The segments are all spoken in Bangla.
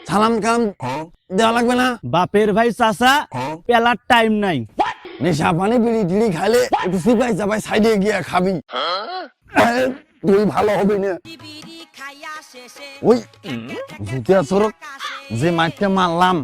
সালাম কাম দেওয়া লাগবে না? বাপের ভাই চাচা পেলার টাইম নাই। নেশা পানি বিড়ি টিড়ি খাইলে একটু সিপাই চাপাই সাইডে গিয়ে খাবি। তুই ভালো হবি না। ওই জুতিয়া সরক যে মাঠটা মারলাম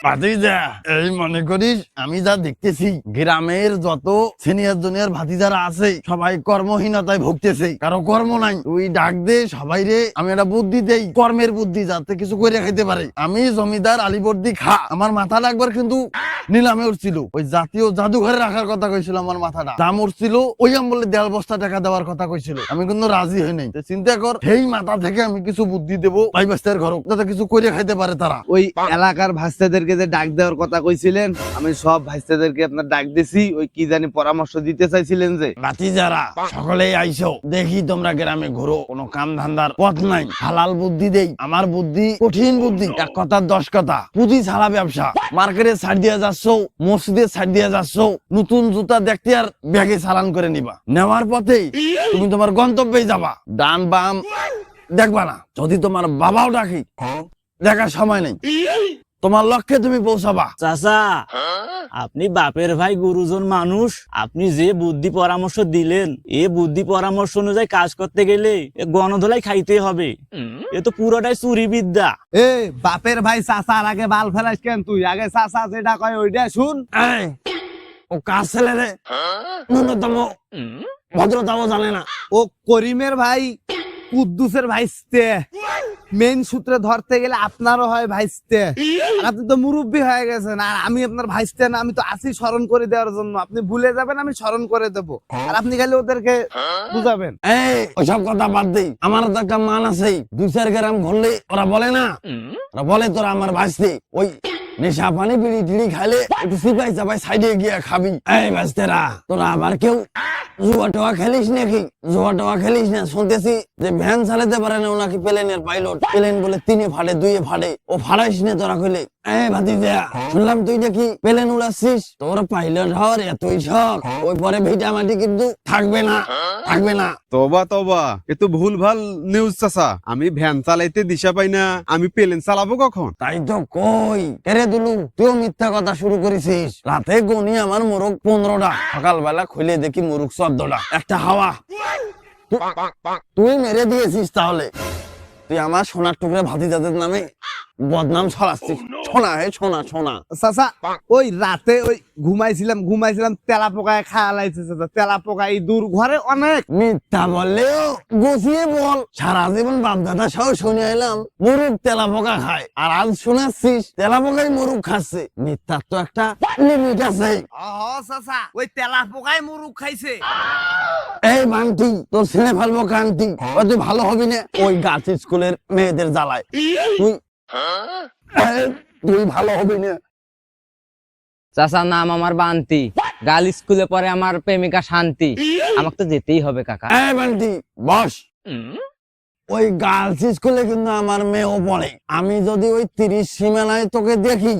ভাতিজা, এই মনে করিস আমি যা দেখতেছি গ্রামের যত সিনিয়র জুনিয়র ভাতিজারা আছে সবাই কর্মহীনতায় ভুগতেছে, কারো কর্ম নাই। তুই ডাক দে সবাই রে, আমি একটা বুদ্ধি দেই, কর্মের বুদ্ধি, যাতে কিছু করে খাইতে পারে। আমি জমিদার আলীবর্দী খা, আমার মাথাটা একবার কিন্তু নিলামে উঠছিল। ওই জাতীয় জাদুঘরে রাখার কথা কইছিল, আমার মাথাটা দাম উঠছিল, ওই আম বলে 1.5 বস্তা টাকা দেওয়ার কথা কইছিল। আমি কিন্তু রাজি হই নাই। চিন্তা কর, সেই মাথা থেকে আমি কিছু বুদ্ধি দেবো ভাই বাস্তার ঘর, যাতে কিছু করে খাইতে পারে তারা। ওই এলাকার ভাইস্তাদেরকে যে ডাক দেওয়ার কথা কইছিলেন, আমি সব ভাইস্তাদেরকে আপনার ডাক দিছি। ওই কি জানি পরামর্শ দিতে চাইছিলেন যে ভাতিজারা সকলেই আইসো, দেখি তোমরা গ্রামে ঘুরো, কোনো কাম ধান্দার পথ নাই, হালাল বুদ্ধি দেই। আমার বুদ্ধি কঠিন বুদ্ধি, 1 কথা 10 কথা। পুঁজি ছাড়া ব্যবসা, মার্কেটে ছাড় দিয়ে যাচ্ছ, মসজিদে ছাড় দিয়ে যাচ্ছ, নতুন জুতা দেখতে আর ব্যাগে চালান করে নিবা। নেওয়ার পথে তুমি তোমার গন্তব্যে যাবা, ডান বাম দেখবা না। যদি তোমার বাবাও ডাকি, দেখার সময় নেই, তোমার লক্ষ্যে তুমি পৌঁছাবা। চাচা, আপনি বাপের ভাই গুরুজন মানুষ, আপনি যে বুদ্ধি পরামর্শ দিলেন, এ বুদ্ধি পরামর্শ অনুযায়ী কাজ করতে গেলে গণধোলাই খাইতে হবে। এ তো পুরোটাই চুরি বিদ্যা। এ বাপের ভাই চাচার আগে বাল ফেলাস কেন তুই? আগে চাচা যেটা কয় ওইটা শুন। এই, ও কাজ ছেলে রে, ন্যূনতম ভদ্রতাও জানে না। ও করিমের ভাই কুদ্দুসের ভাইস্তে, মেন সূত্রে ধরতে গেলে আপনারও হয় ভাইস্তে। আর আপনি তো মুরব্বী হয়ে গেছেন, আর আমি আপনার ভাইস্তে না, আমি তো আছি স্মরণ করে দেওয়ার জন্য। আপনি ভুলে যাবেন, আমি স্মরণ করে দেব, আর আপনি খালি ওদেরকে বুঝাবেন। এই ওইসব কথা বাদ দেই, আমার তো একটা মান আছে। 2-4 গ্রাম ঘুরলে ওরা বলে না, ওরা বলে তোরা আমার ভাইস্তে। ওই নেশা পানি বিড়ি টিড়ি খাইলে একটু সিপাই চাপাই সাইডে গিয়ে খাবি। এই ভাইস্তেরা, তোরা আবার কেউ জুয়া টোয়া খেলিস নাকি? জুয়া টোয়া খেলিস না? শুনতেছি যে ভ্যান চালাতে পারে না নাকি প্লেনের পাইলট, প্লেন বলে 3 ফাটে 2 ফাটে, ও ফাড়াইস না তোরা কইলে। এই ভাতিজা, শুনলাম তুই নাকি প্লেন উড়াচ্ছিস, তোর পাইলট হওয়ার এতই শখ, ওই পরে ভিটামাটি কিন্তু থাকবে না, থাকবে না। তবা তবা, এ তো ভুল ভাল নিউজ চাচা। আমি ভ্যান চালাইতে দিশা পাই না, আমি প্লেন চালাবো কখন? তাই তো কই। কেরে দুলু, তুইও মিথ্যা কথা শুরু করেছিস। রাতে গনি আমার মোরগ 15টা, সকালবেলা খুলে দেখি মোরগ 14টা। একটা হাওয়া তুই মেরে দিয়েছিস। তাহলে তুই আমার সোনার টুকরে ভাতিজাদের নামে বদনাম ছড়াচ্ছিস। সোনা হে সোনা, সোনা। চাচা, ওই রাতে ওই ঘুমাইছিলাম তেলা পোকায় খাওয়া লাইছে চাচা। তেলা পোকা ইঁদুর ঘরে অনেক। মিথ্যা বললেও গুছিয়ে বল। সারা জীবন বাপ দাদা সহ শুনে এলাম মুরুগ তেলা পোকা খায়, আর আজ শোনাচ্ছিস তেলা পোকাই মুরুগ খাচ্ছে। মিথ্যার তো একটা লিমিট আছে। চাচা, ওই তেলা পোকায় মুরুগ খাইছে। এই বান্টি, তোর ছেলে ফেলবো কান্তি, তুই ভালো হবি না ওই গাছ স্কুলের মেয়েদের জ্বালায়। তুই ভালো হবি না। চাচা, নাম আমার বান্তি, গার্ল স্কুলে পড়ে আমার প্রেমিকা শান্তি, আমাকে তো যেতেই হবে কাকা। এই বান্টি বস। ওই গার্লস স্কুলে কিন্তু আমার মেয়েও পড়ে। আমি যদি ওই 30 সীমানায় তোকে দেখি,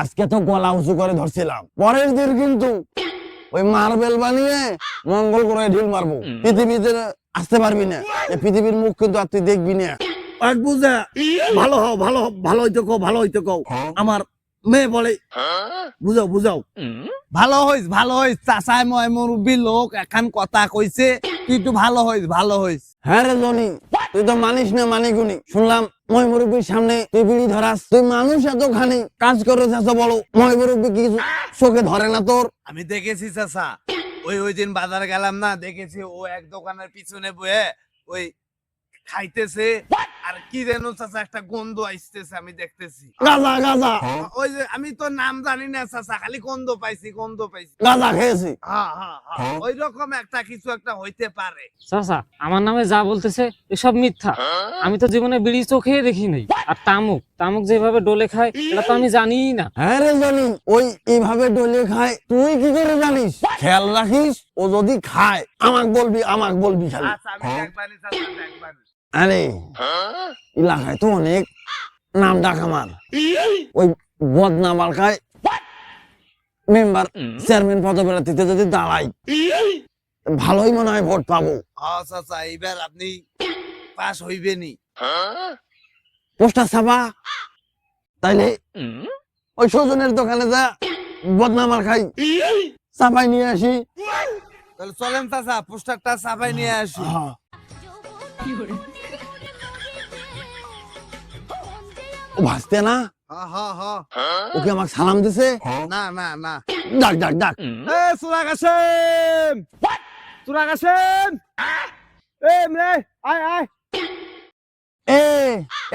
আজকে তো গলা উঁচু করে ধরছিলাম, পরের দিন কিন্তু ওই মার্বেল বানিয়ে মঙ্গল করে ঢিল মারবো। পৃথিবীতে আসতে পারবি না, এই পৃথিবীর মুখ কিন্তু আর তুই দেখবি না। এক বুঝা ভালো হও, ভালো হইতে কও, ভালো হইতে কও। আমার মেয়ে বলে বুঝাও। ভালো হইস চাচাই, ময় মুরব্বী লোক এখন কথা কইছে, তুই একটু ভালো হইস। হ্যাঁ রে জনি, তুই তো মানিস না মানিগুনি। শুনলাম মই মুরব্বীর সামনে তুই বিড়ি ধরাস। তুই মানুষ এতখানি কাজ করেছ এত বড়, মই মুরব্বী কি কিছু চোখে ধরে না তোর? আমি দেখেছি চাচা, ওই দিন বাজার গেলাম না, দেখেছি ও এক দোকানের পিছনে বয়ে ওই খাইতেছে, আর কি যেন চাচা একটা গন্ধ আসতেছে, আমি দেখতেছি। গাঁজা ওই যে আমি তো নাম জানি না চাচা, খালি গন্ধ পাইছি। গাঁজা খেয়েছি। ওই রকম একটা কিছু একটা হইতে পারে। চাচা, আমার নামে যা বলতেছে এসব মিথ্যা। আমি তো জীবনে বিড়ি চোখে দেখি নাই। আর তামুক যেভাবে ডোলে খায় এটা তো আমি জানিই না। হ্যাঁ রে জনি, ওই এইভাবে ডলে খায়, তুই কি করে জানিস? খেয়াল রাখিস, ও যদি খায় আমাকে বলবি খালি। আচ্ছা, আমি দেখবানি চাচা, দেখবানি। আরে এলাকায় তো অনেক নাম ডাক আমার। ওই বদনাম এলাকায় মেম্বার চেয়ারম্যান পদপ্রার্থীতে যদি দাঁড়াই, ভালোই মনে হয় ভোট পাবো। চাচা, এইবার আপনি পাস হইবেনি। পোস্টার ছাপা, তাইলে ওই সজনের দোকানে যা বদনামার খাই, ছাপাই নিয়ে আসি। তাহলে চলেন চাচা পোস্টারটা ছাপাই নিয়ে আসি। ও ভাসতে না, হ্যাঁ হ্যাঁ হ্যাঁ। ওকে আমাকে সালাম দিছে। না না না, ডাক ডাক ডাক। এ সুরা কাসেম, সুরা কাসেম, এ মে আয় আয়। এ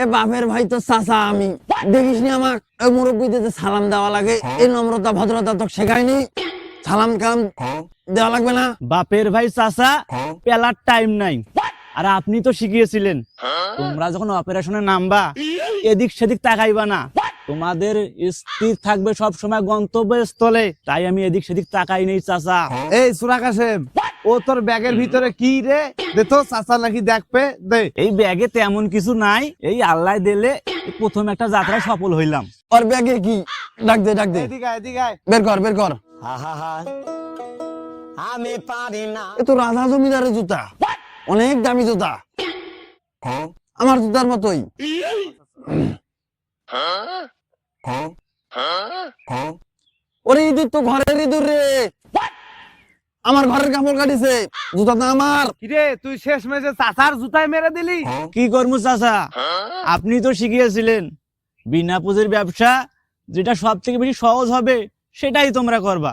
এ বাপের ভাই তো চাচা আমি, দেখিস নি আমাক ওই মুরব্বীদের সালাম দেওয়া লাগে, এই নম্রতা ভদ্রতা তো শেখায়নি। সালাম কালাম দেওয়া লাগবে না? বাপের ভাই চাচা পেলার টাইম নাই, আর আপনি তো শিখিয়েছিলেন তোমরা যখন অপারেশনে নামবা এদিক সেদিক তাকাইবা না, তোমাদের স্থির থাকবে সব সময় গন্তব্যস্থলে। তাই আমি এদিক সেদিক তাকাই নেই চাচা। এই সুরা কাসেম, ও তোর ব্যাগের ভিতরে কি রে? দে তো, চাচা নাকি দেখবে, দে। এই ব্যাগে তেমন কিছু নাই, এই আল্লাহ দিলে প্রথম একটা যাত্রায় সফল হইলাম। ওর ব্যাগে কি? ডাক দে ডাক দে, এদিকে আয়, এদিকে আয়। বের কর বের কর। এ তো রাধা জমিদারের জুতা, অনেক দামি জুতা, আমার জুতার মতোই। ওরে ইঁদুর তো ঘরের ইঁদুর রে, আমার ঘরের কাপড় কাটিছে, জুতা তো আমার। কিরে তুই শেষ মেশে চাচার জুতায় মেরে দিলি? কি করবো চাচা, আপনি তো শিখিয়েছিলেন বিনা পুঁজির ব্যবসা যেটা সব থেকে বেশি সহজ হবে সেটাই তোমরা করবা।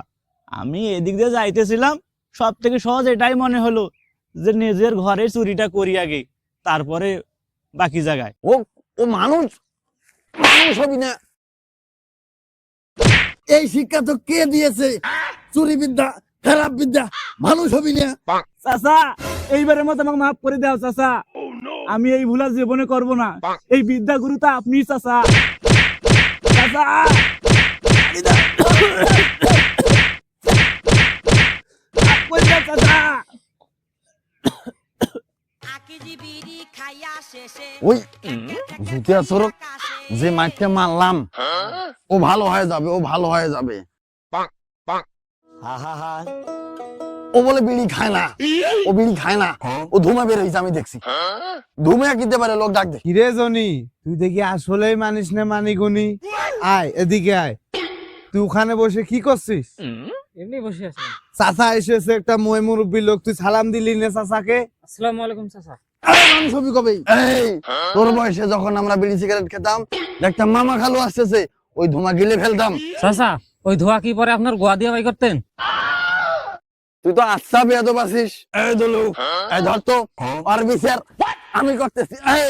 আমি এদিক দিয়ে যাইতেছিলাম, সব থেকে সহজ এটাই মনে হলো যে নিজের ঘরে চুরিটা করি আগে, তারপরে বাকি জায়গায়। ও ও মানুষ, মানুষ হবি না। এই শিক্ষা তো কে দিয়েছে? চুরি বিদ্যা, খারাপ বিদ্যা, মানুষ হবি না। চাচা এইবারের মতো আমাকে মাফ করে দাও চাচা, আমি এই ভুল আর জীবনে করব না। এই বিদ্যা গুরু তো আপনি চাচা। চাচা মাফ করে দাও চাচা। ওই জুতিয়া চোরক যে মাইকটা মারলাম, ও ভালো হয়ে যাবে, ও ভালো হয়ে যাবে। ও বলে বিড়ি খায় না, ও বিড়ি খায় না, ও ধুমা বের হয়েছে, আমি দেখছি। ধুমে কিনতে পারে লোক, ডাক দে। কিরে জনি, তুই দেখি আসলেই মানিস না মানি গুনি। আয় এদিকে আয়। তুই ওখানে বসে কি করছিস? এমনি বসে আছিলাম। চাচা এসেছে, একটা মই মুরব্বী লোক, তুই সালাম দিলি না চাচাকে? আসসালামু আলাইকুম চাচা। এই মানুষ হবি কবে? এই তোর বয়সে যখন আমরা বিড়ি সিগারেট খেতাম, দেখতাম মামা খালু আসতেছে, ওই ধুমা গিলে ফেলতাম। চাচা ওই ধোয়া কি পরে আপনার গোয়া দিয়ে বাই করতেন? তুই তো আচ্ছা বেয়াদব আছিস। এই দলু, এই ধর তো, আর বিচার আমি করতেছি। এই